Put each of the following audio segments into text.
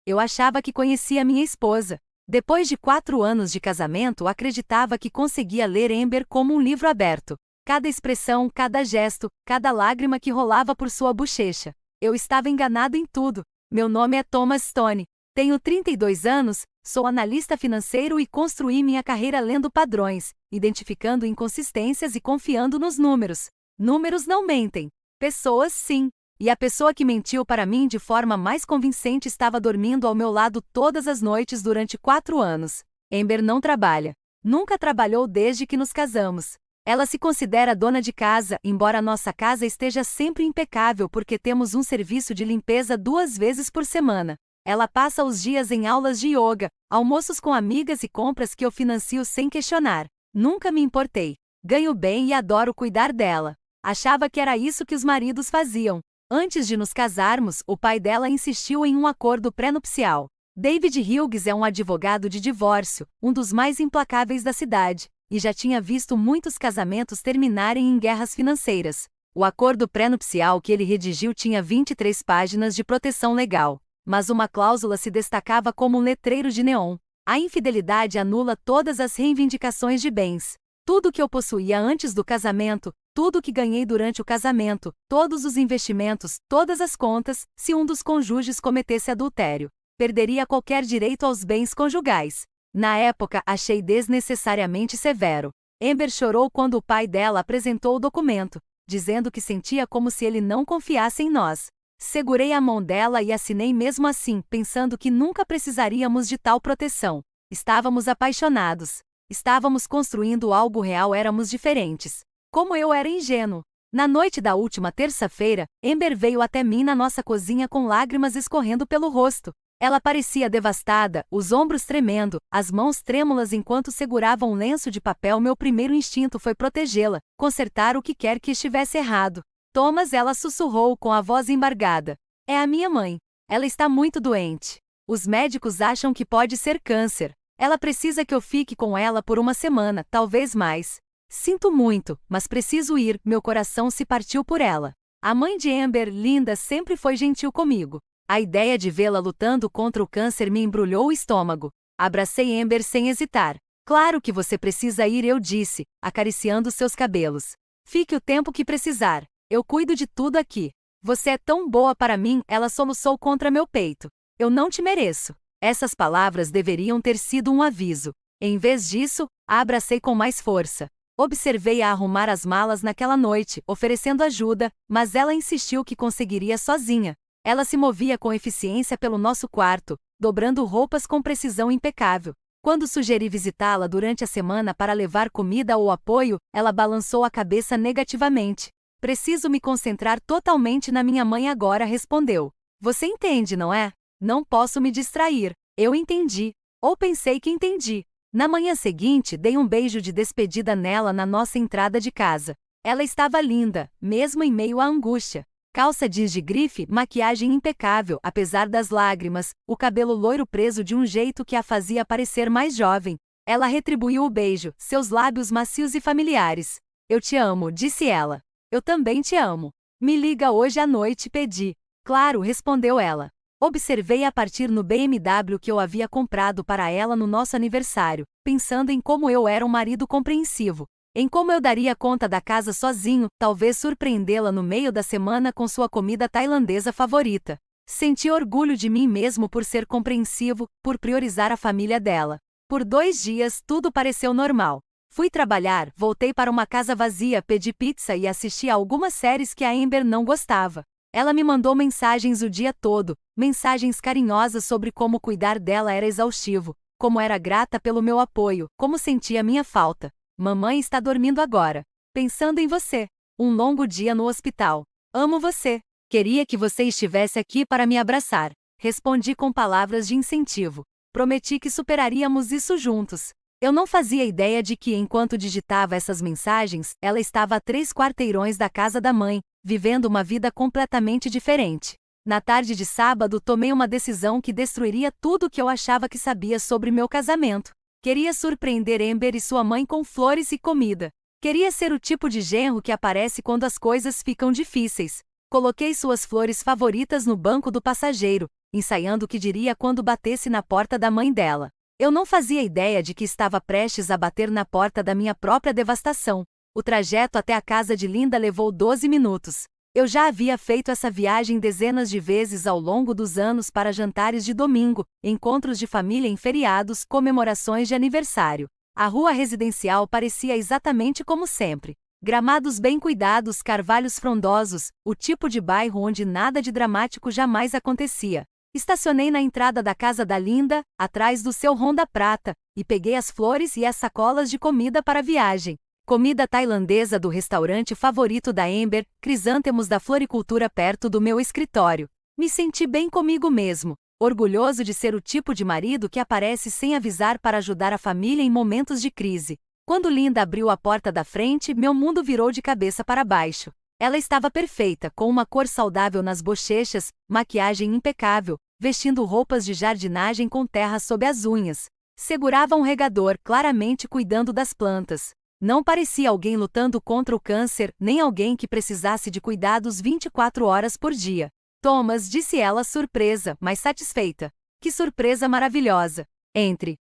Eu achava que conhecia minha esposa. Depois de 4 anos de casamento, acreditava que conseguia ler Amber como um livro aberto. Cada expressão, cada gesto, cada lágrima que rolava por sua bochecha. Eu estava enganado em tudo. Meu nome é Thomas Stone. Tenho 32 anos, sou analista financeiro e construí minha carreira lendo padrões, identificando inconsistências e confiando nos números. Números não mentem. Pessoas, sim. E a pessoa que mentiu para mim de forma mais convincente estava dormindo ao meu lado todas as noites durante 4 anos. Amber não trabalha. Nunca trabalhou desde que nos casamos. Ela se considera dona de casa, embora nossa casa esteja sempre impecável porque temos um serviço de limpeza 2 vezes por semana. Ela passa os dias em aulas de yoga, almoços com amigas e compras que eu financio sem questionar. Nunca me importei. Ganho bem e adoro cuidar dela. Achava que era isso que os maridos faziam. Antes de nos casarmos, o pai dela insistiu em um acordo pré-nupcial. David Hughes é um advogado de divórcio, um dos mais implacáveis da cidade, e já tinha visto muitos casamentos terminarem em guerras financeiras. O acordo pré-nupcial que ele redigiu tinha 23 páginas de proteção legal, mas uma cláusula se destacava como um letreiro de neon. A infidelidade anula todas as reivindicações de bens. Tudo que eu possuía antes do casamento, tudo que ganhei durante o casamento, todos os investimentos, todas as contas, se um dos cônjuges cometesse adultério, perderia qualquer direito aos bens conjugais. Na época, achei desnecessariamente severo. Amber chorou quando o pai dela apresentou o documento, dizendo que sentia como se ele não confiasse em nós. Segurei a mão dela e assinei mesmo assim, pensando que nunca precisaríamos de tal proteção. Estávamos apaixonados. Estávamos construindo algo real, éramos diferentes. Como eu era ingênuo. Na noite da última terça-feira, Amber veio até mim na nossa cozinha com lágrimas escorrendo pelo rosto. Ela parecia devastada, os ombros tremendo, as mãos trêmulas enquanto segurava um lenço de papel. Meu primeiro instinto foi protegê-la, consertar o que quer que estivesse errado. Thomas, ela sussurrou com a voz embargada. É a minha mãe. Ela está muito doente. Os médicos acham que pode ser câncer. Ela precisa que eu fique com ela por uma semana, talvez mais. Sinto muito, mas preciso ir, meu coração se partiu por ela. A mãe de Amber, Linda, sempre foi gentil comigo. A ideia de vê-la lutando contra o câncer me embrulhou o estômago. Abracei Amber sem hesitar. Claro que você precisa ir, eu disse, acariciando seus cabelos. Fique o tempo que precisar. Eu cuido de tudo aqui. Você é tão boa para mim, ela soluçou contra meu peito. Eu não te mereço. Essas palavras deveriam ter sido um aviso. Em vez disso, a abracei com mais força. Observei-a arrumar as malas naquela noite, oferecendo ajuda, mas ela insistiu que conseguiria sozinha. Ela se movia com eficiência pelo nosso quarto, dobrando roupas com precisão impecável. Quando sugeri visitá-la durante a semana para levar comida ou apoio, ela balançou a cabeça negativamente. Preciso me concentrar totalmente na minha mãe agora, respondeu. Você entende, não é? Não posso me distrair. Eu entendi. Ou pensei que entendi. Na manhã seguinte, dei um beijo de despedida nela na nossa entrada de casa. Ela estava linda, mesmo em meio à angústia. Calça jeans de grife, maquiagem impecável, apesar das lágrimas, o cabelo loiro preso de um jeito que a fazia parecer mais jovem. Ela retribuiu o beijo, seus lábios macios e familiares. Eu te amo, disse ela. Eu também te amo. Me liga hoje à noite, pedi. Claro, respondeu ela. Observei a partir no BMW que eu havia comprado para ela no nosso aniversário, pensando em como eu era um marido compreensivo, em como eu daria conta da casa sozinho, talvez surpreendê-la no meio da semana com sua comida tailandesa favorita. Senti orgulho de mim mesmo por ser compreensivo, por priorizar a família dela. Por 2 dias, tudo pareceu normal. Fui trabalhar, voltei para uma casa vazia, pedi pizza e assisti a algumas séries que a Amber não gostava. Ela me mandou mensagens o dia todo, mensagens carinhosas sobre como cuidar dela era exaustivo, como era grata pelo meu apoio, como sentia minha falta. Mamãe está dormindo agora. Pensando em você. Um longo dia no hospital. Amo você. Queria que você estivesse aqui para me abraçar. Respondi com palavras de incentivo. Prometi que superaríamos isso juntos. Eu não fazia ideia de que, enquanto digitava essas mensagens, ela estava a 3 quarteirões da casa da mãe, vivendo uma vida completamente diferente. Na tarde de sábado, tomei uma decisão que destruiria tudo o que eu achava que sabia sobre meu casamento. Queria surpreender Amber e sua mãe com flores e comida. Queria ser o tipo de genro que aparece quando as coisas ficam difíceis. Coloquei suas flores favoritas no banco do passageiro, ensaiando o que diria quando batesse na porta da mãe dela. Eu não fazia ideia de que estava prestes a bater na porta da minha própria devastação. O trajeto até a casa de Linda levou 12 minutos. Eu já havia feito essa viagem dezenas de vezes ao longo dos anos para jantares de domingo, encontros de família em feriados, comemorações de aniversário. A rua residencial parecia exatamente como sempre. Gramados bem cuidados, carvalhos frondosos, o tipo de bairro onde nada de dramático jamais acontecia. Estacionei na entrada da casa da Linda, atrás do seu Honda prata, e peguei as flores e as sacolas de comida para a viagem. Comida tailandesa do restaurante favorito da Amber, crisântemos da floricultura perto do meu escritório. Me senti bem comigo mesmo, orgulhoso de ser o tipo de marido que aparece sem avisar para ajudar a família em momentos de crise. Quando Linda abriu a porta da frente, meu mundo virou de cabeça para baixo. Ela estava perfeita, com uma cor saudável nas bochechas, maquiagem impecável, vestindo roupas de jardinagem com terra sob as unhas. Segurava um regador, claramente cuidando das plantas. Não parecia alguém lutando contra o câncer, nem alguém que precisasse de cuidados 24 horas por dia. Thomas, disse ela surpresa, mas satisfeita. Que surpresa maravilhosa! Entre.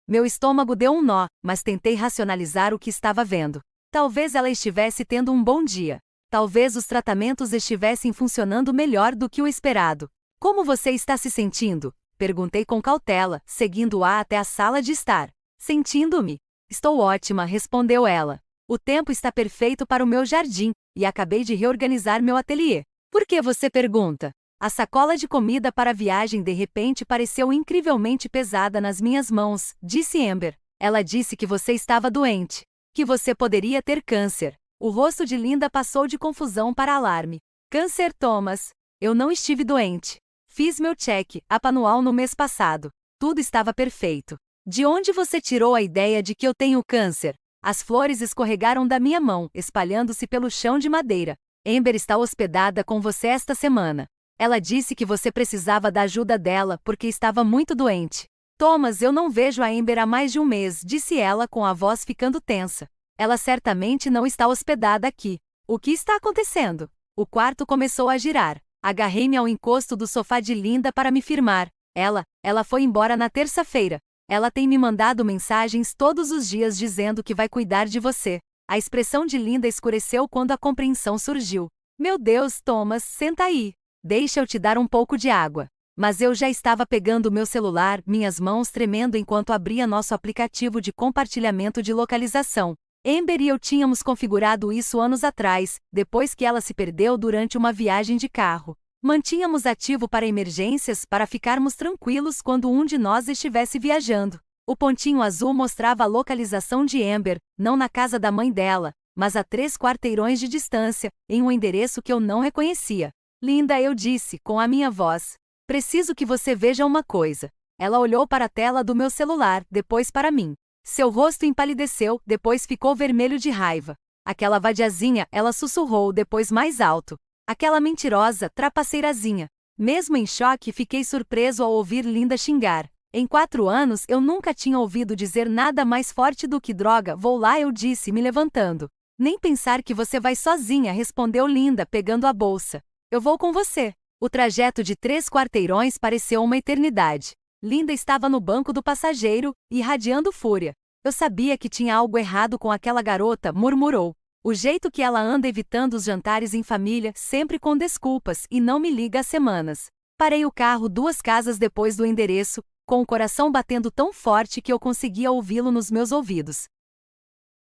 Meu estômago deu um nó, mas tentei racionalizar o que estava vendo. Talvez ela estivesse tendo um bom dia. Talvez os tratamentos estivessem funcionando melhor do que o esperado. Como você está se sentindo? Perguntei com cautela, seguindo-a até a sala de estar. Sentindo-me? Estou ótima, respondeu ela. O tempo está perfeito para o meu jardim, e acabei de reorganizar meu ateliê. Por que você pergunta? A sacola de comida para a viagem de repente pareceu incrivelmente pesada nas minhas mãos, disse Amber. Ela disse que você estava doente. Que você poderia ter câncer. O rosto de Linda passou de confusão para alarme. Câncer, Thomas. Eu não estive doente. Fiz meu check-up anual no mês passado. Tudo estava perfeito. De onde você tirou a ideia de que eu tenho câncer? As flores escorregaram da minha mão, espalhando-se pelo chão de madeira. Amber está hospedada com você esta semana. Ela disse que você precisava da ajuda dela porque estava muito doente. Thomas, eu não vejo a Amber há mais de um mês, disse ela com a voz ficando tensa. Ela certamente não está hospedada aqui. O que está acontecendo? O quarto começou a girar. Agarrei-me ao encosto do sofá de Linda para me firmar. Ela foi embora na terça-feira. Ela tem me mandado mensagens todos os dias dizendo que vai cuidar de você. A expressão de Linda escureceu quando a compreensão surgiu. Meu Deus, Thomas, senta aí. Deixa eu te dar um pouco de água. Mas eu já estava pegando meu celular, minhas mãos tremendo enquanto abria nosso aplicativo de compartilhamento de localização. Amber e eu tínhamos configurado isso anos atrás, depois que ela se perdeu durante uma viagem de carro. Mantínhamos ativo para emergências para ficarmos tranquilos quando um de nós estivesse viajando. O pontinho azul mostrava a localização de Amber, não na casa da mãe dela, mas a 3 quarteirões de distância, em um endereço que eu não reconhecia. Linda, eu disse, com a minha voz. Preciso que você veja uma coisa. Ela olhou para a tela do meu celular, depois para mim. Seu rosto empalideceu, depois ficou vermelho de raiva. Aquela vadiazinha, ela sussurrou, depois mais alto. Aquela mentirosa, trapaceirazinha. Mesmo em choque, fiquei surpreso ao ouvir Linda xingar. Em 4 anos, eu nunca tinha ouvido dizer nada mais forte do que droga. Vou lá, eu disse, me levantando. Nem pensar que você vai sozinha, respondeu Linda, pegando a bolsa. Eu vou com você. O trajeto de 3 quarteirões pareceu uma eternidade. Linda estava no banco do passageiro, irradiando fúria. Eu sabia que tinha algo errado com aquela garota, murmurou. O jeito que ela anda evitando os jantares em família, sempre com desculpas, e não me liga há semanas. Parei o carro 2 casas depois do endereço, com o coração batendo tão forte que eu conseguia ouvi-lo nos meus ouvidos.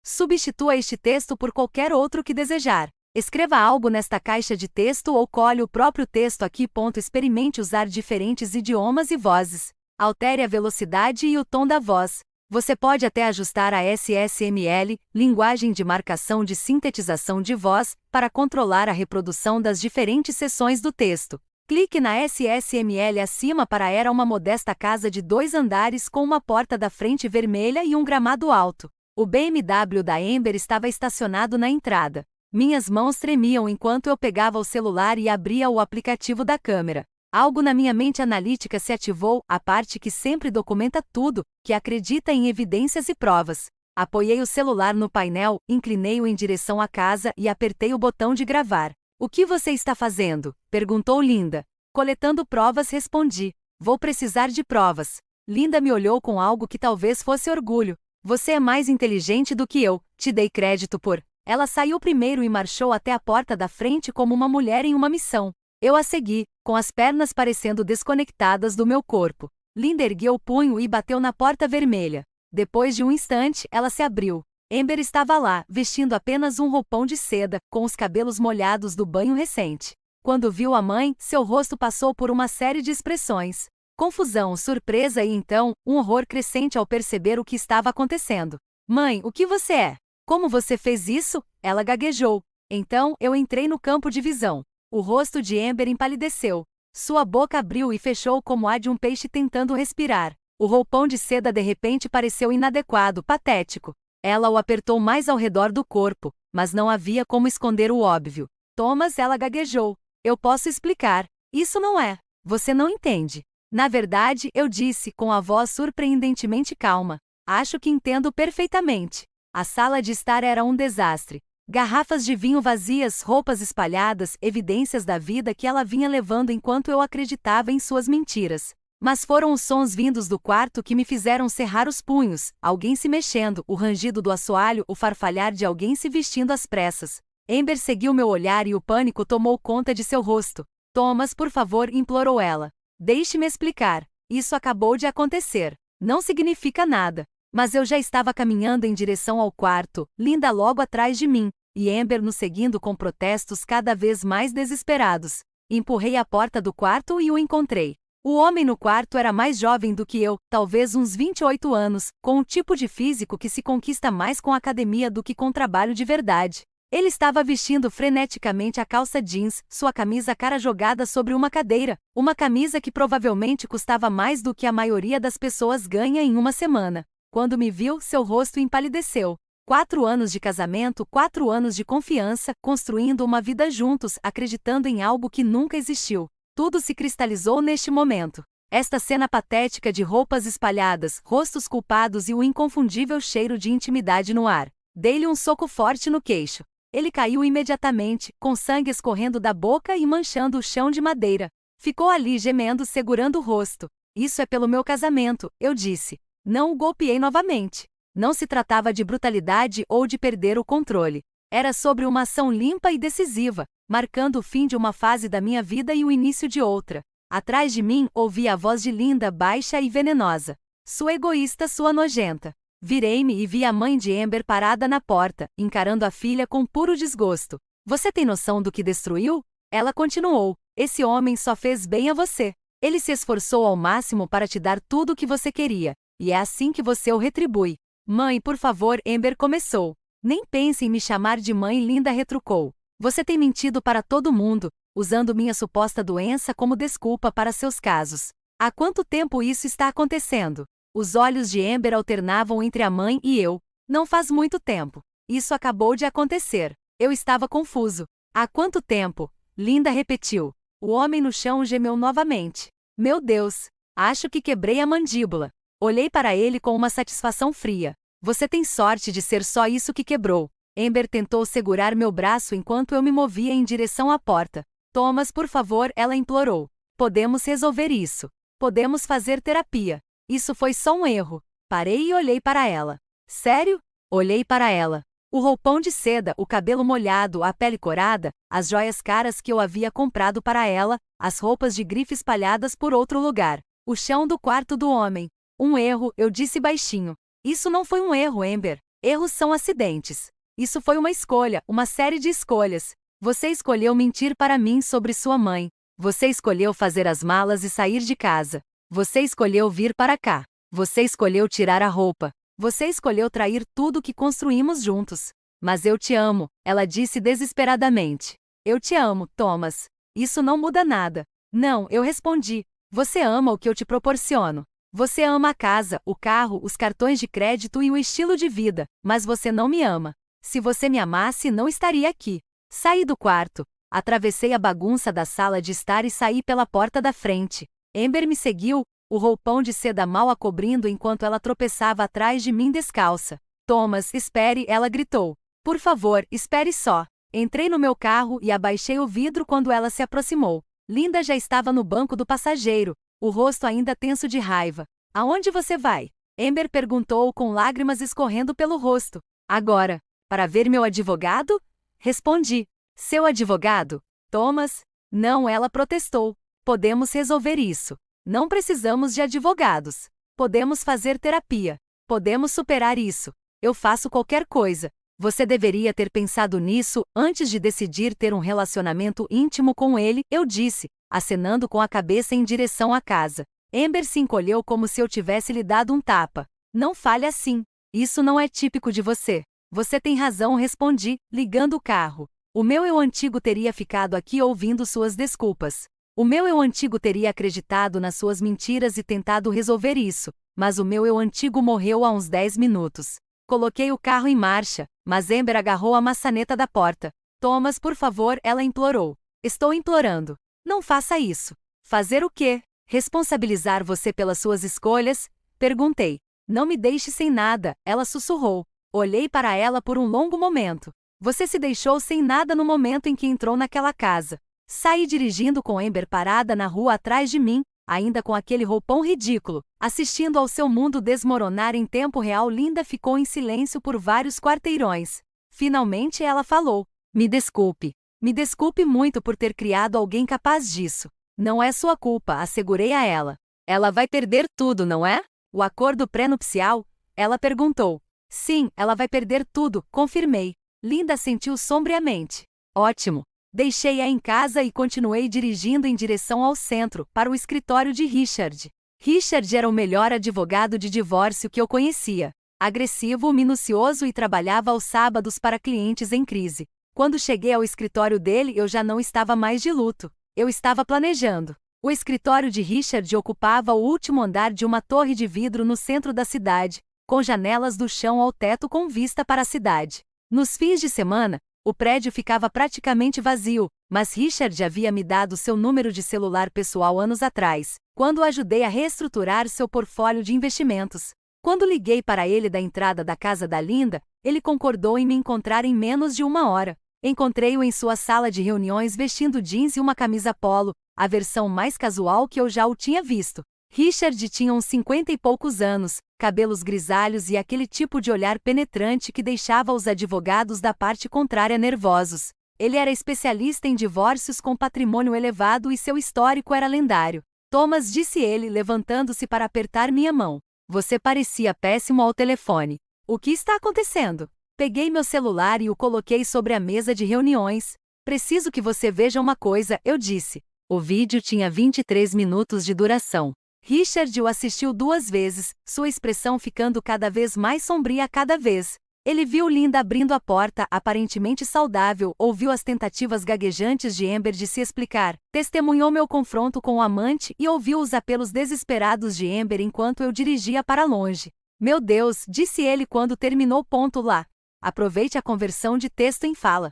Substitua este texto por qualquer outro que desejar. Escreva algo nesta caixa de texto ou cole o próprio texto aqui. Experimente usar diferentes idiomas e vozes. Altere a velocidade e o tom da voz. Você pode até ajustar a SSML, linguagem de marcação de sintetização de voz, para controlar a reprodução das diferentes seções do texto. Clique na SSML acima para era uma modesta casa de 2 andares com uma porta da frente vermelha e um gramado alto. O BMW da Amber estava estacionado na entrada. Minhas mãos tremiam enquanto eu pegava o celular e abria o aplicativo da câmera. Algo na minha mente analítica se ativou, a parte que sempre documenta tudo, que acredita em evidências e provas. Apoiei o celular no painel, inclinei-o em direção à casa e apertei o botão de gravar. O que você está fazendo? Perguntou Linda. Coletando provas, respondi. Vou precisar de provas. Linda me olhou com algo que talvez fosse orgulho. Você é mais inteligente do que eu, te dei crédito por. Ela saiu primeiro e marchou até a porta da frente como uma mulher em uma missão. Eu a segui, com as pernas parecendo desconectadas do meu corpo. Linda ergueu o punho e bateu na porta vermelha. Depois de um instante, ela se abriu. Amber estava lá, vestindo apenas um roupão de seda, com os cabelos molhados do banho recente. Quando viu a mãe, seu rosto passou por uma série de expressões. Confusão, surpresa e então, um horror crescente ao perceber o que estava acontecendo. Mãe, o que você é? Como você fez isso? Ela gaguejou. Então, eu entrei no campo de visão. O rosto de Amber empalideceu. Sua boca abriu e fechou como a de um peixe tentando respirar. O roupão de seda de repente pareceu inadequado, patético. Ela o apertou mais ao redor do corpo, mas não havia como esconder o óbvio. Thomas, ela gaguejou. Eu posso explicar. Isso não é. Você não entende. Na verdade, eu disse, com a voz surpreendentemente calma. Acho que entendo perfeitamente. A sala de estar era um desastre. Garrafas de vinho vazias, roupas espalhadas, evidências da vida que ela vinha levando enquanto eu acreditava em suas mentiras. Mas foram os sons vindos do quarto que me fizeram cerrar os punhos, alguém se mexendo, o rangido do assoalho, o farfalhar de alguém se vestindo às pressas. Amber seguiu meu olhar e o pânico tomou conta de seu rosto. Thomas, por favor, implorou ela. Deixe-me explicar. Isso acabou de acontecer. Não significa nada. Mas eu já estava caminhando em direção ao quarto, Linda logo atrás de mim, e Amber nos seguindo com protestos cada vez mais desesperados. Empurrei a porta do quarto e o encontrei. O homem no quarto era mais jovem do que eu, talvez uns 28 anos, com um tipo de físico que se conquista mais com academia do que com trabalho de verdade. Ele estava vestindo freneticamente a calça jeans, sua camisa cara jogada sobre uma cadeira, uma camisa que provavelmente custava mais do que a maioria das pessoas ganha em uma semana. Quando me viu, seu rosto empalideceu. 4 anos de casamento, 4 anos de confiança, construindo uma vida juntos, acreditando em algo que nunca existiu. Tudo se cristalizou neste momento. Esta cena patética de roupas espalhadas, rostos culpados e o inconfundível cheiro de intimidade no ar. Dei-lhe um soco forte no queixo. Ele caiu imediatamente, com sangue escorrendo da boca e manchando o chão de madeira. Ficou ali gemendo, segurando o rosto. Isso é pelo meu casamento, eu disse. Não o golpeei novamente. Não se tratava de brutalidade ou de perder o controle. Era sobre uma ação limpa e decisiva, marcando o fim de uma fase da minha vida e o início de outra. Atrás de mim, ouvi a voz de Linda, baixa e venenosa. Sua egoísta, sua nojenta. Virei-me e vi a mãe de Amber parada na porta, encarando a filha com puro desgosto. Você tem noção do que destruiu? Ela continuou. Esse homem só fez bem a você. Ele se esforçou ao máximo para te dar tudo o que você queria. E é assim que você o retribui. Mãe, por favor, Amber começou. Nem pense em me chamar de mãe, Linda retrucou. Você tem mentido para todo mundo, usando minha suposta doença como desculpa para seus casos. Há quanto tempo isso está acontecendo? Os olhos de Amber alternavam entre a mãe e eu. Não faz muito tempo. Isso acabou de acontecer. Eu estava confuso. Há quanto tempo? Linda repetiu. O homem no chão gemeu novamente. Meu Deus! Acho que quebrei a mandíbula. Olhei para ele com uma satisfação fria. Você tem sorte de ser só isso que quebrou. Amber tentou segurar meu braço enquanto eu me movia em direção à porta. Thomas, por favor, ela implorou. Podemos resolver isso. Podemos fazer terapia. Isso foi só um erro. Parei e olhei para ela. Sério? Olhei para ela. O roupão de seda, o cabelo molhado, a pele corada, as joias caras que eu havia comprado para ela, as roupas de grife espalhadas por outro lugar. O chão do quarto do homem. Um erro, eu disse baixinho. Isso não foi um erro, Amber. Erros são acidentes. Isso foi uma escolha, uma série de escolhas. Você escolheu mentir para mim sobre sua mãe. Você escolheu fazer as malas e sair de casa. Você escolheu vir para cá. Você escolheu tirar a roupa. Você escolheu trair tudo que construímos juntos. Mas eu te amo, ela disse desesperadamente. Eu te amo, Thomas. Isso não muda nada. Não, eu respondi. Você ama o que eu te proporciono. Você ama a casa, o carro, os cartões de crédito e o estilo de vida, mas você não me ama. Se você me amasse, não estaria aqui. Saí do quarto. Atravessei a bagunça da sala de estar e saí pela porta da frente. Amber me seguiu, o roupão de seda mal a cobrindo enquanto ela tropeçava atrás de mim descalça. Thomas, espere, ela gritou. Por favor, espere só. Entrei no meu carro e abaixei o vidro quando ela se aproximou. Linda já estava no banco do passageiro, o rosto ainda tenso de raiva. Aonde você vai? Amber perguntou com lágrimas escorrendo pelo rosto. Agora, para ver meu advogado? Respondi. Seu advogado? Thomas? Não, ela protestou. Podemos resolver isso. Não precisamos de advogados. Podemos fazer terapia. Podemos superar isso. Eu faço qualquer coisa. Você deveria ter pensado nisso antes de decidir ter um relacionamento íntimo com ele, eu disse, acenando com a cabeça em direção à casa. Amber se encolheu como se eu tivesse lhe dado um tapa. Não fale assim. Isso não é típico de você. Você tem razão, respondi, ligando o carro. O meu eu antigo teria ficado aqui ouvindo suas desculpas. O meu eu antigo teria acreditado nas suas mentiras e tentado resolver isso, mas o meu eu antigo morreu há uns 10 minutos. Coloquei o carro em marcha, mas Amber agarrou a maçaneta da porta. Thomas, por favor, ela implorou. Estou implorando. Não faça isso. Fazer o quê? Responsabilizar você pelas suas escolhas? Perguntei. Não me deixe sem nada, ela sussurrou. Olhei para ela por um longo momento. Você se deixou sem nada no momento em que entrou naquela casa. Saí dirigindo com Amber parada na rua atrás de mim, ainda com aquele roupão ridículo, assistindo ao seu mundo desmoronar em tempo real. Linda ficou em silêncio por vários quarteirões. Finalmente ela falou. Me desculpe. Me desculpe muito por ter criado alguém capaz disso. Não é sua culpa, assegurei a ela. Ela vai perder tudo, não é? O acordo pré-nupcial? Ela perguntou. Sim, ela vai perder tudo, confirmei. Linda assentiu sombriamente. Ótimo. Deixei-a em casa e continuei dirigindo em direção ao centro, para o escritório de Richard. Richard era o melhor advogado de divórcio que eu conhecia. Agressivo, minucioso e trabalhava aos sábados para clientes em crise. Quando cheguei ao escritório dele, eu já não estava mais de luto. Eu estava planejando. O escritório de Richard ocupava o último andar de uma torre de vidro no centro da cidade, com janelas do chão ao teto com vista para a cidade. Nos fins de semana, o prédio ficava praticamente vazio, mas Richard havia me dado seu número de celular pessoal anos atrás, quando o ajudei a reestruturar seu portfólio de investimentos. Quando liguei para ele da entrada da casa da Linda, ele concordou em me encontrar em menos de 1 hora. Encontrei-o em sua sala de reuniões vestindo jeans e uma camisa polo, a versão mais casual que eu já o tinha visto. Richard tinha uns 50 e poucos anos, cabelos grisalhos e aquele tipo de olhar penetrante que deixava os advogados da parte contrária nervosos. Ele era especialista em divórcios com patrimônio elevado e seu histórico era lendário. Thomas, disse ele, levantando-se para apertar minha mão. Você parecia péssimo ao telefone. O que está acontecendo? Peguei meu celular e o coloquei sobre a mesa de reuniões. Preciso que você veja uma coisa, eu disse. O vídeo tinha 23 minutos de duração. Richard o assistiu 2 vezes, sua expressão ficando cada vez mais sombria a cada vez. Ele viu Linda abrindo a porta, aparentemente saudável, ouviu as tentativas gaguejantes de Amber de se explicar, testemunhou meu confronto com o amante e ouviu os apelos desesperados de Amber enquanto eu dirigia para longe. Meu Deus, disse ele quando terminou. Lá. Aproveite a conversão de texto em fala.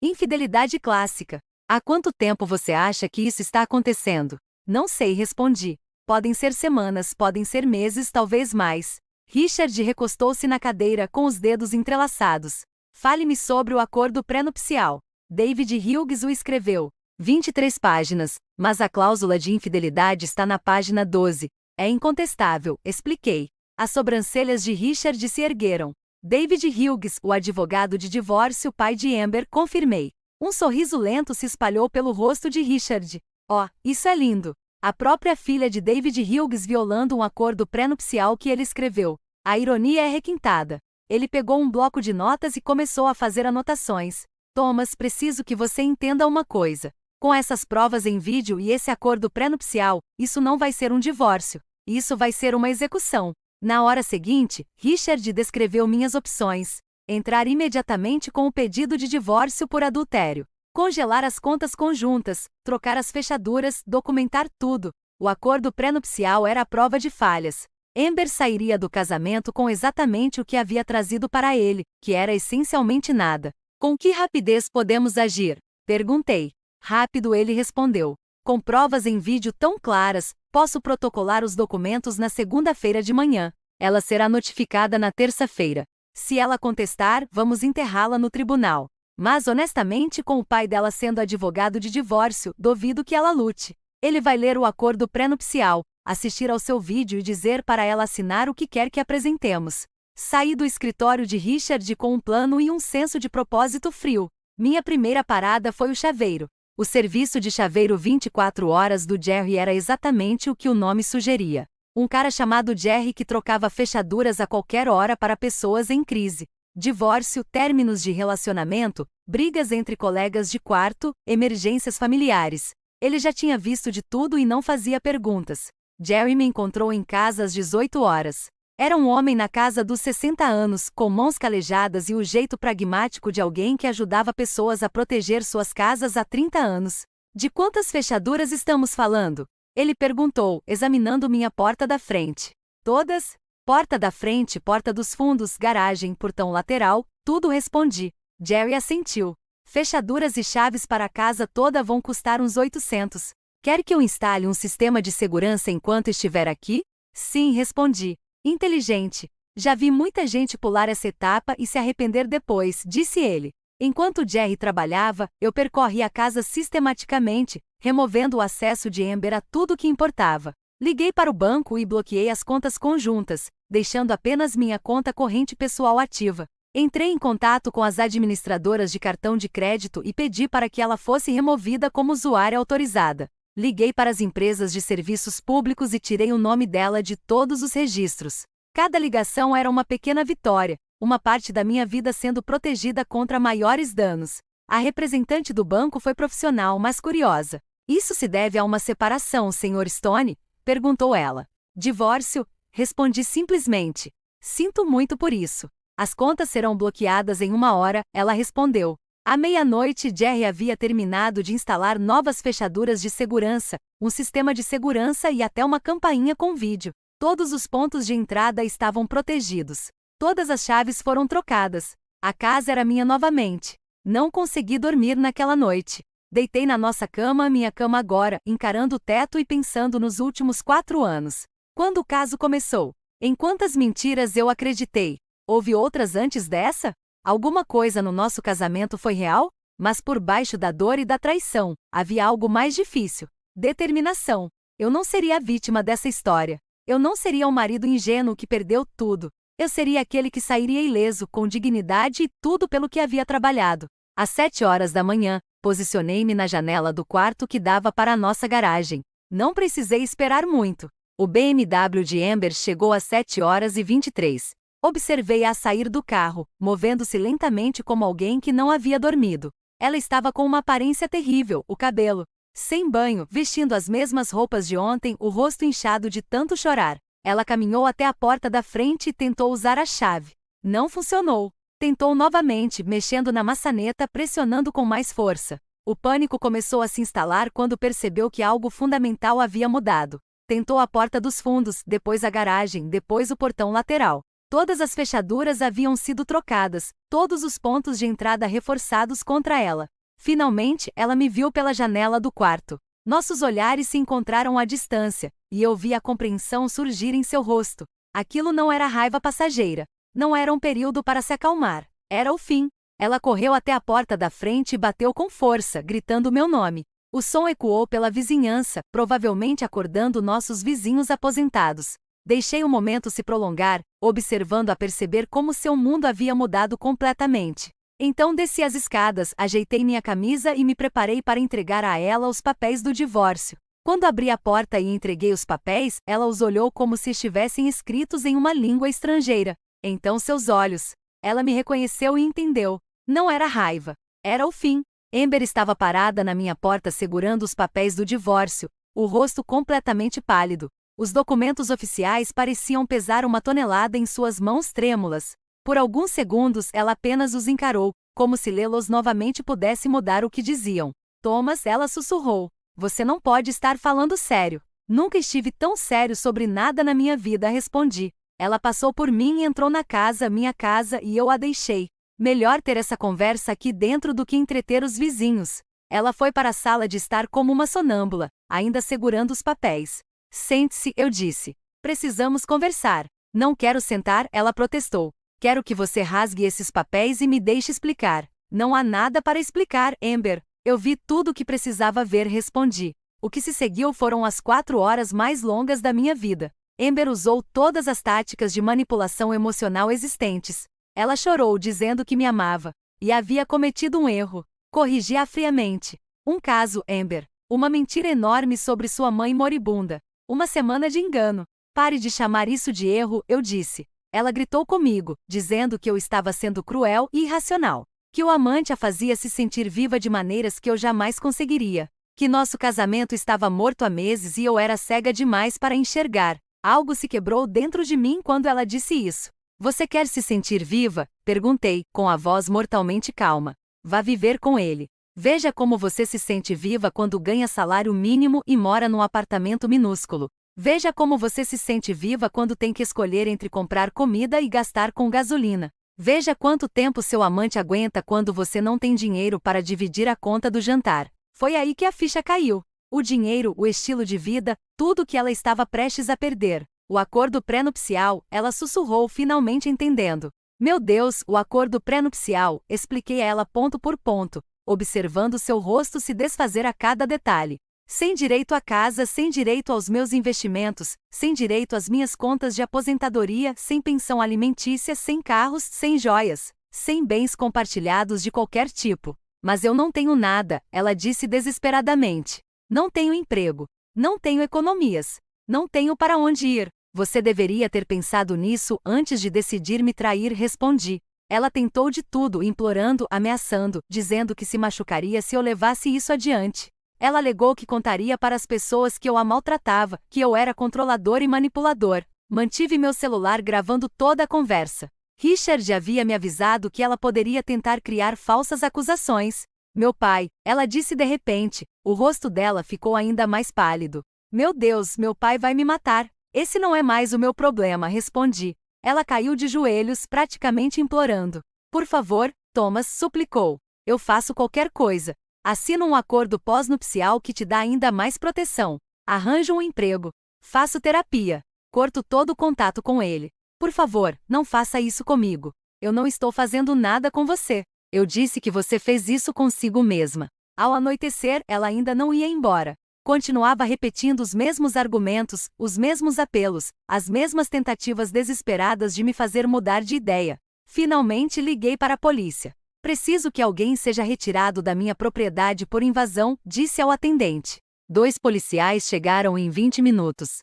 Infidelidade clássica. Há quanto tempo você acha que isso está acontecendo? Não sei, respondi. Podem ser semanas, podem ser meses, talvez mais. Richard recostou-se na cadeira com os dedos entrelaçados. Fale-me sobre o acordo pré-nupcial. David Hughes o escreveu. 23 páginas, mas a cláusula de infidelidade está na página 12. É incontestável, expliquei. As sobrancelhas de Richard se ergueram. David Hughes, o advogado de divórcio, pai de Amber, confirmei. Um sorriso lento se espalhou pelo rosto de Richard. Oh, isso é lindo! A própria filha de David Hughes violando um acordo pré-nupcial que ele escreveu. A ironia é requintada. Ele pegou um bloco de notas e começou a fazer anotações. Thomas, preciso que você entenda uma coisa. Com essas provas em vídeo e esse acordo pré-nupcial, isso não vai ser um divórcio. Isso vai ser uma execução. Na hora seguinte, Richard descreveu minhas opções. Entrar imediatamente com o pedido de divórcio por adultério. Congelar as contas conjuntas, trocar as fechaduras, documentar tudo. O acordo pré-nupcial era a prova de falhas. Amber sairia do casamento com exatamente o que havia trazido para ele, que era essencialmente nada. Com que rapidez podemos agir? Perguntei. Rápido, ele respondeu. Com provas em vídeo tão claras, posso protocolar os documentos na segunda-feira de manhã. Ela será notificada na terça-feira. Se ela contestar, vamos enterrá-la no tribunal. Mas honestamente, com o pai dela sendo advogado de divórcio, duvido que ela lute. Ele vai ler o acordo pré-nupcial, assistir ao seu vídeo e dizer para ela assinar o que quer que apresentemos. Saí do escritório de Richard com um plano e um senso de propósito frio. Minha primeira parada foi o chaveiro. O serviço de chaveiro 24 horas do Jerry era exatamente o que o nome sugeria. Um cara chamado Jerry que trocava fechaduras a qualquer hora para pessoas em crise. Divórcio, términos de relacionamento, brigas entre colegas de quarto, emergências familiares. Ele já tinha visto de tudo e não fazia perguntas. Jerry me encontrou em casa às 18 horas. Era um homem na casa dos 60 anos, com mãos calejadas e o jeito pragmático de alguém que ajudava pessoas a proteger suas casas há 30 anos. De quantas fechaduras estamos falando? Ele perguntou, examinando minha porta da frente. Todas? Porta da frente, porta dos fundos, garagem, portão lateral, tudo respondi. Jerry assentiu. Fechaduras e chaves para a casa toda vão custar uns 800. Quer que eu instale um sistema de segurança enquanto estiver aqui? Sim, respondi. Inteligente. Já vi muita gente pular essa etapa e se arrepender depois, disse ele. Enquanto Jerry trabalhava, eu percorri a casa sistematicamente, removendo o acesso de Amber a tudo que importava. Liguei para o banco e bloqueei as contas conjuntas, deixando apenas minha conta corrente pessoal ativa. Entrei em contato com as administradoras de cartão de crédito e pedi para que ela fosse removida como usuária autorizada. Liguei para as empresas de serviços públicos e tirei o nome dela de todos os registros. Cada ligação era uma pequena vitória, uma parte da minha vida sendo protegida contra maiores danos. A representante do banco foi profissional, mas curiosa. Isso se deve a uma separação, Sr. Stone? Perguntou ela. Divórcio? Respondi simplesmente. Sinto muito por isso. As contas serão bloqueadas em 1 hora, ela respondeu. À meia-noite, Jerry havia terminado de instalar novas fechaduras de segurança, um sistema de segurança e até uma campainha com vídeo. Todos os pontos de entrada estavam protegidos. Todas as chaves foram trocadas. A casa era minha novamente. Não consegui dormir naquela noite. Deitei na nossa cama, minha cama agora, encarando o teto e pensando nos últimos 4 anos. Quando o caso começou? Em quantas mentiras eu acreditei? Houve outras antes dessa? Alguma coisa no nosso casamento foi real? Mas por baixo da dor e da traição, havia algo mais difícil. Determinação. Eu não seria a vítima dessa história. Eu não seria o marido ingênuo que perdeu tudo. Eu seria aquele que sairia ileso, com dignidade e tudo pelo que havia trabalhado. Às 7 horas da manhã, posicionei-me na janela do quarto que dava para a nossa garagem. Não precisei esperar muito. O BMW de Amber chegou às 7h23. Observei-a sair do carro, movendo-se lentamente como alguém que não havia dormido. Ela estava com uma aparência terrível, o cabelo sem banho, vestindo as mesmas roupas de ontem, o rosto inchado de tanto chorar. Ela caminhou até a porta da frente e tentou usar a chave. Não funcionou. Tentou novamente, mexendo na maçaneta, pressionando com mais força. O pânico começou a se instalar quando percebeu que algo fundamental havia mudado. Tentou a porta dos fundos, depois a garagem, depois o portão lateral. Todas as fechaduras haviam sido trocadas, todos os pontos de entrada reforçados contra ela. Finalmente, ela me viu pela janela do quarto. Nossos olhares se encontraram à distância, e eu vi a compreensão surgir em seu rosto. Aquilo não era raiva passageira. Não era um período para se acalmar. Era o fim. Ela correu até a porta da frente e bateu com força, gritando meu nome. O som ecoou pela vizinhança, provavelmente acordando nossos vizinhos aposentados. Deixei o momento se prolongar, observando-a perceber como seu mundo havia mudado completamente. Então desci as escadas, ajeitei minha camisa e me preparei para entregar a ela os papéis do divórcio. Quando abri a porta e entreguei os papéis, ela os olhou como se estivessem escritos em uma língua estrangeira. Então seus olhos. Ela me reconheceu e entendeu. Não era raiva. Era o fim. Amber estava parada na minha porta segurando os papéis do divórcio, o rosto completamente pálido. Os documentos oficiais pareciam pesar 1 tonelada em suas mãos trêmulas. Por alguns segundos ela apenas os encarou, como se lê-los novamente pudesse mudar o que diziam. Thomas, ela sussurrou. Você não pode estar falando sério. Nunca estive tão sério sobre nada na minha vida, respondi. Ela passou por mim e entrou na casa, minha casa, e eu a deixei. Melhor ter essa conversa aqui dentro do que entreter os vizinhos. Ela foi para a sala de estar como uma sonâmbula, ainda segurando os papéis. Sente-se, eu disse. Precisamos conversar. Não quero sentar, ela protestou. Quero que você rasgue esses papéis e me deixe explicar. Não há nada para explicar, Amber. Eu vi tudo o que precisava ver, respondi. O que se seguiu foram as 4 horas mais longas da minha vida. Amber usou todas as táticas de manipulação emocional existentes. Ela chorou dizendo que me amava. E havia cometido um erro. Corrigi-a friamente. Um caso, Amber. Uma mentira enorme sobre sua mãe moribunda. Uma semana de engano. Pare de chamar isso de erro, eu disse. Ela gritou comigo, dizendo que eu estava sendo cruel e irracional. Que o amante a fazia se sentir viva de maneiras que eu jamais conseguiria. Que nosso casamento estava morto há meses e eu era cega demais para enxergar. Algo se quebrou dentro de mim quando ela disse isso. Você quer se sentir viva? Perguntei, com a voz mortalmente calma. Vá viver com ele. Veja como você se sente viva quando ganha salário mínimo e mora num apartamento minúsculo. Veja como você se sente viva quando tem que escolher entre comprar comida e gastar com gasolina. Veja quanto tempo seu amante aguenta quando você não tem dinheiro para dividir a conta do jantar. Foi aí que a ficha caiu. O dinheiro, o estilo de vida, tudo que ela estava prestes a perder. O acordo pré-nupcial, ela sussurrou, finalmente entendendo. Meu Deus, o acordo pré-nupcial, expliquei a ela ponto por ponto, observando seu rosto se desfazer a cada detalhe. Sem direito à casa, sem direito aos meus investimentos, sem direito às minhas contas de aposentadoria, sem pensão alimentícia, sem carros, sem joias, sem bens compartilhados de qualquer tipo. Mas eu não tenho nada, ela disse desesperadamente. Não tenho emprego. Não tenho economias. Não tenho para onde ir. Você deveria ter pensado nisso antes de decidir me trair, respondi. Ela tentou de tudo, implorando, ameaçando, dizendo que se machucaria se eu levasse isso adiante. Ela alegou que contaria para as pessoas que eu a maltratava, que eu era controlador e manipulador. Mantive meu celular gravando toda a conversa. Richard havia me avisado que ela poderia tentar criar falsas acusações. Meu pai, ela disse de repente. O rosto dela ficou ainda mais pálido. Meu Deus, meu pai vai me matar. Esse não é mais o meu problema, respondi. Ela caiu de joelhos, praticamente implorando. Por favor, Thomas, suplicou. Eu faço qualquer coisa. Assino um acordo pós-nupcial que te dá ainda mais proteção. Arranjo um emprego. Faço terapia. Corto todo o contato com ele. Por favor, não faça isso comigo. Eu não estou fazendo nada com você. Eu disse que você fez isso consigo mesma. Ao anoitecer, ela ainda não ia embora. Continuava repetindo os mesmos argumentos, os mesmos apelos, as mesmas tentativas desesperadas de me fazer mudar de ideia. Finalmente liguei para a polícia. Preciso que alguém seja retirado da minha propriedade por invasão, disse ao atendente. 2 policiais chegaram em 20 minutos.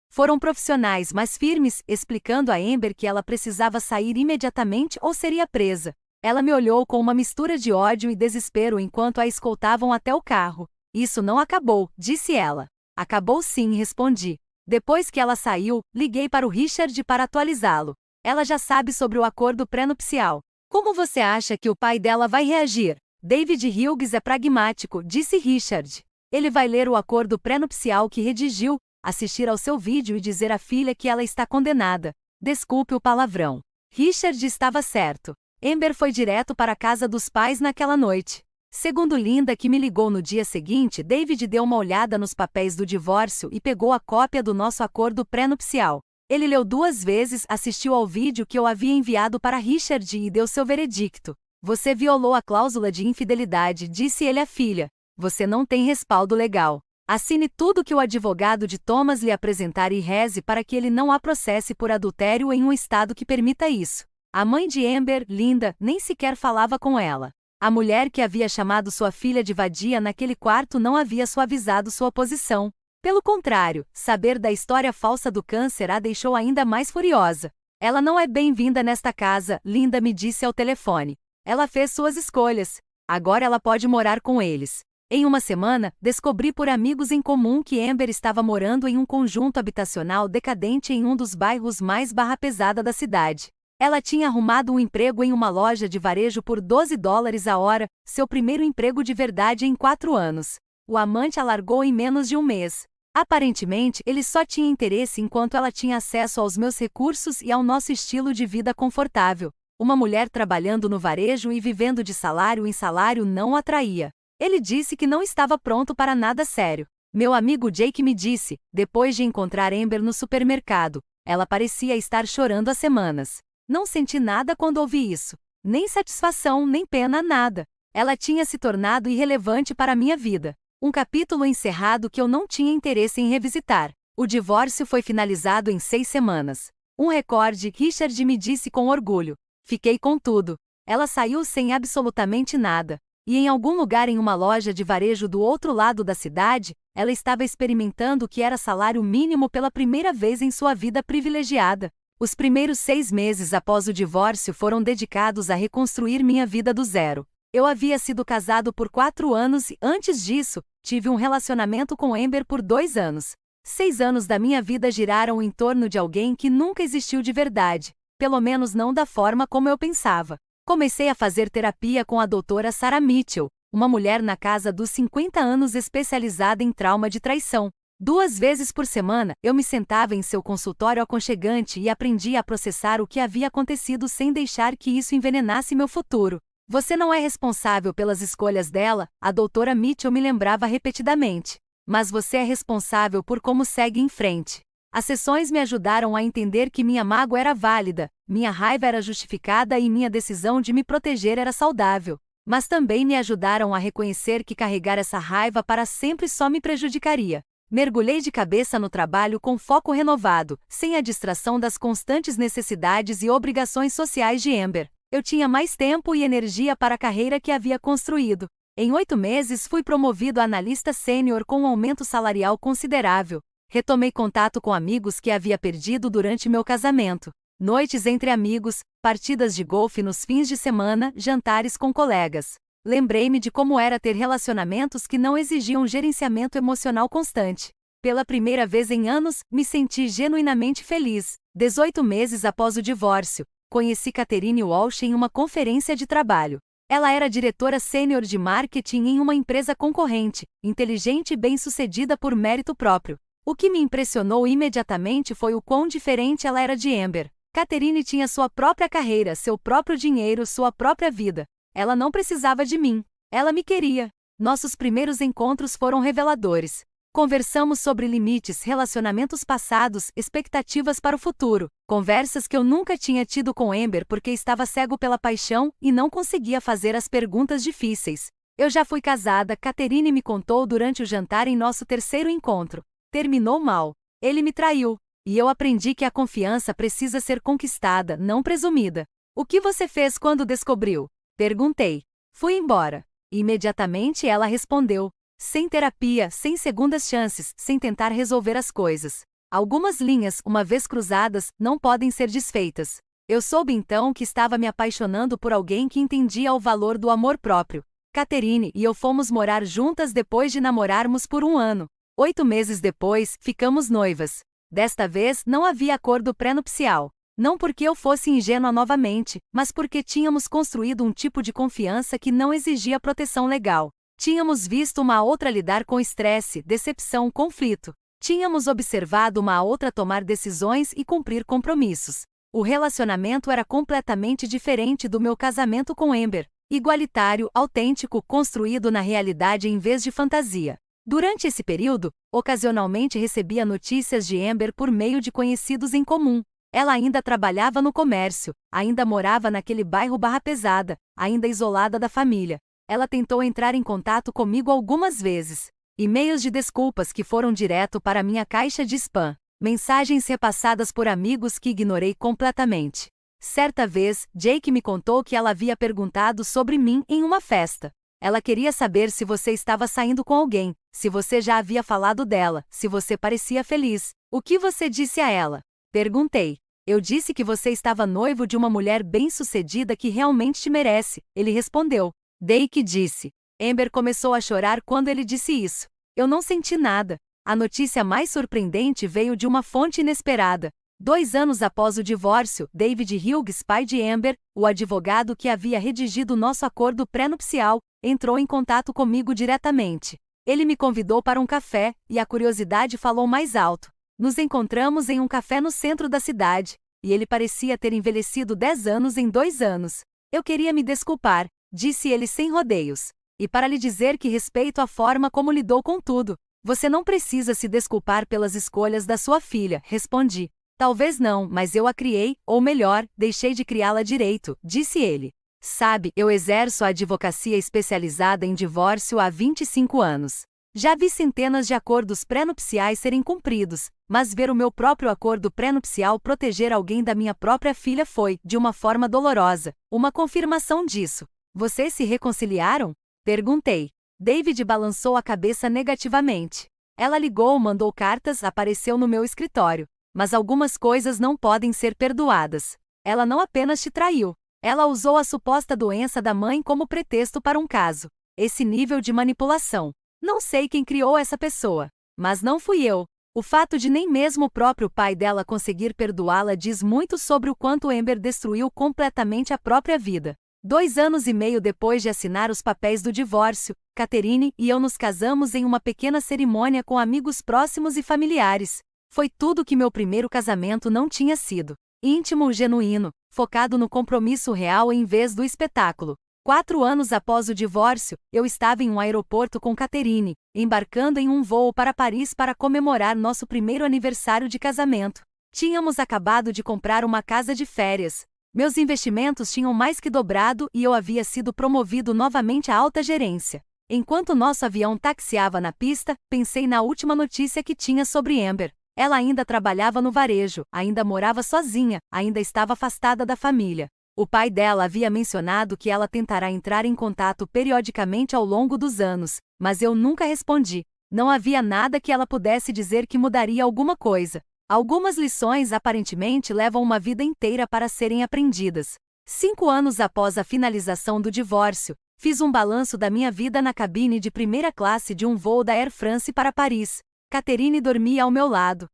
Foram profissionais, mas firmes, explicando a Amber que ela precisava sair imediatamente ou seria presa. Ela me olhou com uma mistura de ódio e desespero enquanto a escoltavam até o carro. Isso não acabou, disse ela. Acabou sim, respondi. Depois que ela saiu, liguei para o Richard para atualizá-lo. Ela já sabe sobre o acordo pré-nupcial. Como você acha que o pai dela vai reagir? David Hughes é pragmático, disse Richard. Ele vai ler o acordo pré-nupcial que redigiu, assistir ao seu vídeo e dizer à filha que ela está condenada. Desculpe o palavrão. Richard estava certo. Amber foi direto para a casa dos pais naquela noite. Segundo Linda, que me ligou no dia seguinte, David deu uma olhada nos papéis do divórcio e pegou a cópia do nosso acordo pré-nupcial. Ele leu 2 vezes, assistiu ao vídeo que eu havia enviado para Richard e deu seu veredicto. Você violou a cláusula de infidelidade, disse ele à filha. Você não tem respaldo legal. Assine tudo que o advogado de Thomas lhe apresentar e reze para que ele não a processe por adultério em um estado que permita isso. A mãe de Amber, Linda, nem sequer falava com ela. A mulher que havia chamado sua filha de vadia naquele quarto não havia suavizado sua posição. Pelo contrário, saber da história falsa do câncer a deixou ainda mais furiosa. Ela não é bem-vinda nesta casa, Linda me disse ao telefone. Ela fez suas escolhas. Agora ela pode morar com eles. Em uma semana, descobri por amigos em comum que Amber estava morando em um conjunto habitacional decadente em um dos bairros mais barra pesada da cidade. Ela tinha arrumado um emprego em uma loja de varejo por $12 a hora, seu primeiro emprego de verdade em 4 anos. O amante a largou em menos de um mês. Aparentemente, ele só tinha interesse enquanto ela tinha acesso aos meus recursos e ao nosso estilo de vida confortável. Uma mulher trabalhando no varejo e vivendo de salário em salário não o atraía. Ele disse que não estava pronto para nada sério. Meu amigo Jake me disse, depois de encontrar Amber no supermercado, ela parecia estar chorando há semanas. Não senti nada quando ouvi isso. Nem satisfação, nem pena, nada. Ela tinha se tornado irrelevante para a minha vida. Um capítulo encerrado que eu não tinha interesse em revisitar. O divórcio foi finalizado em 6 semanas. Um recorde, Richard me disse com orgulho. Fiquei com tudo. Ela saiu sem absolutamente nada. E em algum lugar em uma loja de varejo do outro lado da cidade, ela estava experimentando o que era salário mínimo pela primeira vez em sua vida privilegiada. Os primeiros 6 meses após o divórcio foram dedicados a reconstruir minha vida do zero. Eu havia sido casado por 4 anos e, antes disso, tive um relacionamento com Amber por 2 anos. 6 anos da minha vida giraram em torno de alguém que nunca existiu de verdade, pelo menos não da forma como eu pensava. Comecei a fazer terapia com a doutora Sarah Mitchell, uma mulher na casa dos 50 anos especializada em trauma de traição. 2 vezes por semana, eu me sentava em seu consultório aconchegante e aprendia a processar o que havia acontecido sem deixar que isso envenenasse meu futuro. Você não é responsável pelas escolhas dela, a doutora Mitchell me lembrava repetidamente. Mas você é responsável por como segue em frente. As sessões me ajudaram a entender que minha mágoa era válida, minha raiva era justificada e minha decisão de me proteger era saudável. Mas também me ajudaram a reconhecer que carregar essa raiva para sempre só me prejudicaria. Mergulhei de cabeça no trabalho com foco renovado, sem a distração das constantes necessidades e obrigações sociais de Amber. Eu tinha mais tempo e energia para a carreira que havia construído. Em 8 meses fui promovido a analista sênior com um aumento salarial considerável. Retomei contato com amigos que havia perdido durante meu casamento. Noites entre amigos, partidas de golfe nos fins de semana, jantares com colegas. Lembrei-me de como era ter relacionamentos que não exigiam gerenciamento emocional constante. Pela primeira vez em anos, me senti genuinamente feliz. 18 meses após o divórcio, conheci Catherine Walsh em uma conferência de trabalho. Ela era diretora sênior de marketing em uma empresa concorrente, inteligente e bem-sucedida por mérito próprio. O que me impressionou imediatamente foi o quão diferente ela era de Amber. Catherine tinha sua própria carreira, seu próprio dinheiro, sua própria vida. Ela não precisava de mim. Ela me queria. Nossos primeiros encontros foram reveladores. Conversamos sobre limites, relacionamentos passados, expectativas para o futuro. Conversas que eu nunca tinha tido com Amber porque estava cego pela paixão e não conseguia fazer as perguntas difíceis. Eu já fui casada, Catherine me contou durante o jantar em nosso terceiro encontro. Terminou mal. Ele me traiu. E eu aprendi que a confiança precisa ser conquistada, não presumida. O que você fez quando descobriu? Perguntei. Fui embora. Imediatamente ela respondeu. Sem terapia, sem segundas chances, sem tentar resolver as coisas. Algumas linhas, uma vez cruzadas, não podem ser desfeitas. Eu soube então que estava me apaixonando por alguém que entendia o valor do amor próprio. Catherine e eu fomos morar juntas depois de namorarmos por 1 ano. 8 meses depois, ficamos noivas. Desta vez, não havia acordo pré-nupcial. Não porque eu fosse ingênua novamente, mas porque tínhamos construído um tipo de confiança que não exigia proteção legal. Tínhamos visto uma outra lidar com estresse, decepção, conflito. Tínhamos observado uma outra tomar decisões e cumprir compromissos. O relacionamento era completamente diferente do meu casamento com Amber. Igualitário, autêntico, construído na realidade em vez de fantasia. Durante esse período, ocasionalmente recebia notícias de Amber por meio de conhecidos em comum. Ela ainda trabalhava no comércio, ainda morava naquele bairro Barra Pesada, ainda isolada da família. Ela tentou entrar em contato comigo algumas vezes. E-mails de desculpas que foram direto para minha caixa de spam. Mensagens repassadas por amigos que ignorei completamente. Certa vez, Jake me contou que ela havia perguntado sobre mim em uma festa. Ela queria saber se você estava saindo com alguém, se você já havia falado dela, se você parecia feliz. O que você disse a ela? Perguntei. Eu disse que você estava noivo de uma mulher bem-sucedida que realmente te merece. Ele respondeu. Jake disse. Amber começou a chorar quando ele disse isso. Eu não senti nada. A notícia mais surpreendente veio de uma fonte inesperada. 2 anos após o divórcio, David Hughes, pai de Amber, o advogado que havia redigido nosso acordo pré-nupcial, entrou em contato comigo diretamente. Ele me convidou para um café, e a curiosidade falou mais alto. Nos encontramos em um café no centro da cidade, e ele parecia ter envelhecido 10 anos em 2 anos. Eu queria me desculpar, disse ele sem rodeios. E para lhe dizer que respeito a forma como lidou com tudo. Você não precisa se desculpar pelas escolhas da sua filha, respondi. Talvez não, mas eu a criei, ou melhor, deixei de criá-la direito, disse ele. Sabe, eu exerço a advocacia especializada em divórcio há 25 anos. Já vi centenas de acordos pré-nupciais serem cumpridos, mas ver o meu próprio acordo pré-nupcial proteger alguém da minha própria filha foi, de uma forma dolorosa, uma confirmação disso. Vocês se reconciliaram? Perguntei. David balançou a cabeça negativamente. Ela ligou, mandou cartas, apareceu no meu escritório. Mas algumas coisas não podem ser perdoadas. Ela não apenas te traiu. Ela usou a suposta doença da mãe como pretexto para um caso. Esse nível de manipulação. Não sei quem criou essa pessoa. Mas não fui eu. O fato de nem mesmo o próprio pai dela conseguir perdoá-la diz muito sobre o quanto Amber destruiu completamente a própria vida. 2 anos e meio depois de assinar os papéis do divórcio, Catherine e eu nos casamos em uma pequena cerimônia com amigos próximos e familiares. Foi tudo que meu primeiro casamento não tinha sido. Íntimo, genuíno, focado no compromisso real em vez do espetáculo. 4 anos após o divórcio, eu estava em um aeroporto com Catherine, embarcando em um voo para Paris para comemorar nosso primeiro aniversário de casamento. Tínhamos acabado de comprar uma casa de férias. Meus investimentos tinham mais que dobrado e eu havia sido promovido novamente à alta gerência. Enquanto nosso avião taxiava na pista, pensei na última notícia que tinha sobre Amber. Ela ainda trabalhava no varejo, ainda morava sozinha, ainda estava afastada da família. O pai dela havia mencionado que ela tentará entrar em contato periodicamente ao longo dos anos, mas eu nunca respondi. Não havia nada que ela pudesse dizer que mudaria alguma coisa. Algumas lições aparentemente levam uma vida inteira para serem aprendidas. 5 anos após a finalização do divórcio, fiz um balanço da minha vida na cabine de primeira classe de um voo da Air France para Paris. Catherine dormia ao meu lado.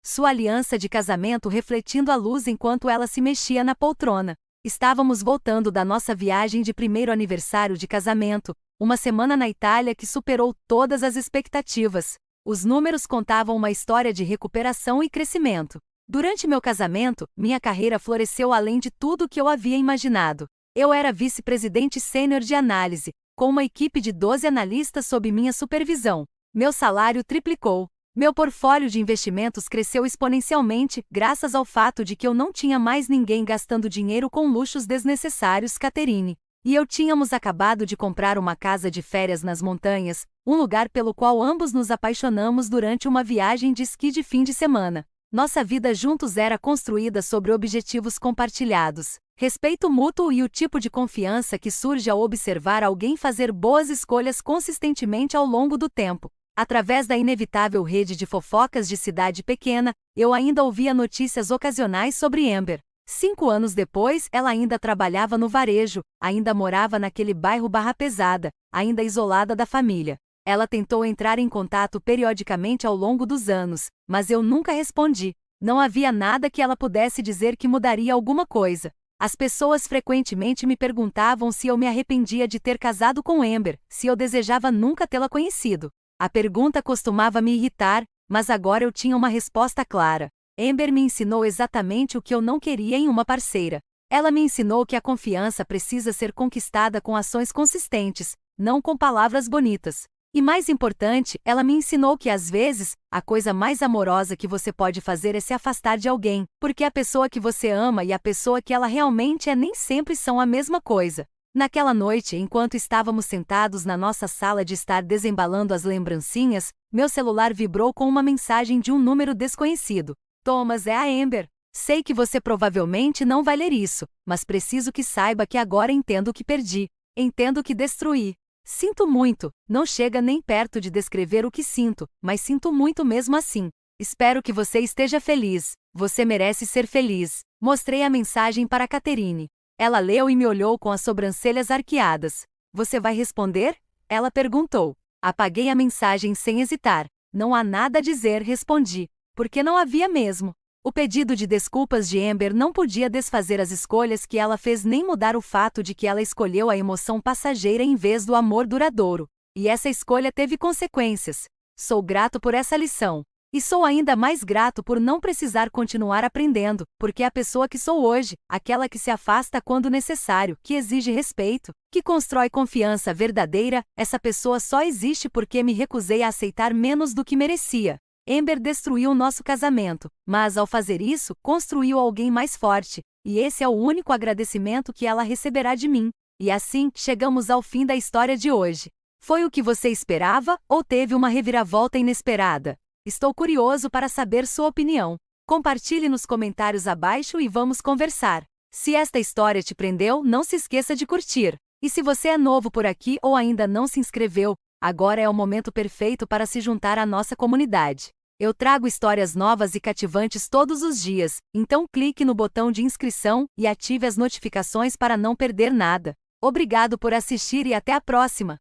Sua aliança de casamento refletindo a luz enquanto ela se mexia na poltrona. Estávamos voltando da nossa viagem de primeiro aniversário de casamento, uma semana na Itália que superou todas as expectativas. Os números contavam uma história de recuperação e crescimento. Durante meu casamento, minha carreira floresceu além de tudo o que eu havia imaginado. Eu era vice-presidente sênior de análise, com uma equipe de 12 analistas sob minha supervisão. Meu salário triplicou. Meu portfólio de investimentos cresceu exponencialmente, graças ao fato de que eu não tinha mais ninguém gastando dinheiro com luxos desnecessários, Catherine. E eu tínhamos acabado de comprar uma casa de férias nas montanhas, um lugar pelo qual ambos nos apaixonamos durante uma viagem de esqui de fim de semana. Nossa vida juntos era construída sobre objetivos compartilhados, respeito mútuo e o tipo de confiança que surge ao observar alguém fazer boas escolhas consistentemente ao longo do tempo. Através da inevitável rede de fofocas de cidade pequena, eu ainda ouvia notícias ocasionais sobre Amber. 5 anos depois, ela ainda trabalhava no varejo, ainda morava naquele bairro Barra Pesada, ainda isolada da família. Ela tentou entrar em contato periodicamente ao longo dos anos, mas eu nunca respondi. Não havia nada que ela pudesse dizer que mudaria alguma coisa. As pessoas frequentemente me perguntavam se eu me arrependia de ter casado com Amber, se eu desejava nunca tê-la conhecido. A pergunta costumava me irritar, mas agora eu tinha uma resposta clara. Amber me ensinou exatamente o que eu não queria em uma parceira. Ela me ensinou que a confiança precisa ser conquistada com ações consistentes, não com palavras bonitas. E mais importante, ela me ensinou que às vezes, a coisa mais amorosa que você pode fazer é se afastar de alguém, porque a pessoa que você ama e a pessoa que ela realmente é nem sempre são a mesma coisa. Naquela noite, enquanto estávamos sentados na nossa sala de estar desembalando as lembrancinhas, meu celular vibrou com uma mensagem de um número desconhecido. Thomas, é a Amber. Sei que você provavelmente não vai ler isso, mas preciso que saiba que agora entendo o que perdi. Entendo o que destruí. Sinto muito, não chega nem perto de descrever o que sinto, mas sinto muito mesmo assim. Espero que você esteja feliz. Você merece ser feliz. Mostrei a mensagem para Catherine. Ela leu e me olhou com as sobrancelhas arqueadas. Você vai responder? Ela perguntou. Apaguei a mensagem sem hesitar. Não há nada a dizer, respondi. Porque não havia mesmo. O pedido de desculpas de Amber não podia desfazer as escolhas que ela fez nem mudar o fato de que ela escolheu a emoção passageira em vez do amor duradouro. E essa escolha teve consequências. Sou grato por essa lição. E sou ainda mais grato por não precisar continuar aprendendo, porque a pessoa que sou hoje, aquela que se afasta quando necessário, que exige respeito, que constrói confiança verdadeira, essa pessoa só existe porque me recusei a aceitar menos do que merecia. Amber destruiu nosso casamento, mas ao fazer isso, construiu alguém mais forte, e esse é o único agradecimento que ela receberá de mim. E assim, chegamos ao fim da história de hoje. Foi o que você esperava ou teve uma reviravolta inesperada? Estou curioso para saber sua opinião. Compartilhe nos comentários abaixo e vamos conversar. Se esta história te prendeu, não se esqueça de curtir. E se você é novo por aqui ou ainda não se inscreveu, agora é o momento perfeito para se juntar à nossa comunidade. Eu trago histórias novas e cativantes todos os dias, então clique no botão de inscrição e ative as notificações para não perder nada. Obrigado por assistir e até a próxima!